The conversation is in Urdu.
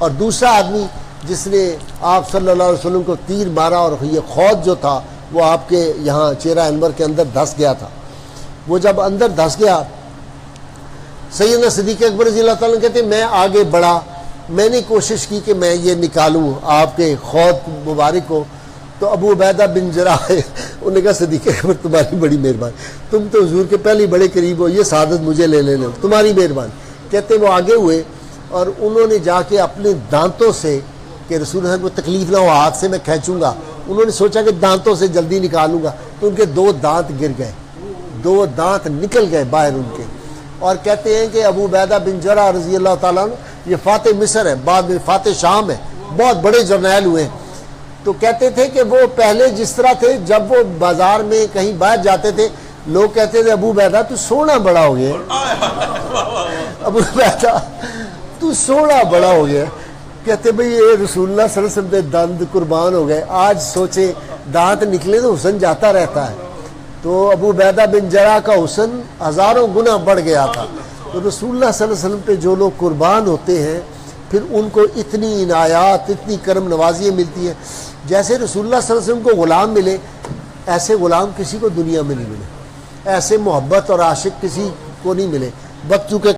اور دوسرا آدمی جس نے آپ صلی اللہ علیہ وسلم کو تیر مارا اور یہ خود جو تھا وہ آپ کے یہاں چہرہ انور کے اندر دھس گیا تھا، وہ جب اندر دھس گیا سیدنا صدیق اکبر رضی اللہ تعالیٰ کہتے ہیں میں آگے بڑھا، میں نے کوشش کی کہ میں یہ نکالوں آپ کے خود مبارک کو، تو ابو عبیدہ بن جراح انہوں نے کہا صدیق اکبر تمہاری بڑی مہربانی، تم تو حضور کے پہلے بڑے قریب ہو، یہ سعادت مجھے لے لینا، تمہاری مہربانی۔ کہتے ہیں وہ آگے ہوئے اور انہوں نے جا کے اپنے دانتوں سے کہ رسول اللہ کو تکلیف نہ ہو ہاتھ سے میں کھینچوں گا، انہوں نے سوچا کہ دانتوں سے جلدی نکالوں گا، تو ان کے 2 دانت گر گئے، 2 دانت نکل گئے باہر ان کے۔ اور کہتے ہیں کہ ابو عبیدہ بن جراح رضی اللہ تعالیٰ عنہ یہ فاتح مصر ہے، بعد میں فاتح شام ہے، بہت بڑے جرنیل ہوئے ہیں۔ تو کہتے تھے کہ وہ پہلے جس طرح تھے جب وہ بازار میں کہیں باہر جاتے تھے لوگ کہتے تھے ابو عبیدہ تو سونا بڑا ہو گیا، ابو عبیدہ تو سونا بڑا ہو گیا۔ کہتے بھئی یہ رسول اللہ صلی اللہ علیہ وسلم کے دند قربان ہو گئے، آج سوچے دانت نکلے تو حسن جاتا رہتا ہے۔ تو ابو عبیدہ بن جراح کا حسن ہزاروں گنا بڑھ گیا تھا۔ تو رسول اللہ صلی اللہ علیہ وسلم پہ جو لوگ قربان ہوتے ہیں پھر ان کو اتنی عنایات، اتنی کرم نوازیاں ملتی ہیں، جیسے رسول اللہ صلی اللہ علیہ وسلم کو غلام ملے ایسے غلام کسی کو دنیا میں نہیں ملے، ایسے محبت اور عاشق کسی کو نہیں ملے۔ وقت چونکہ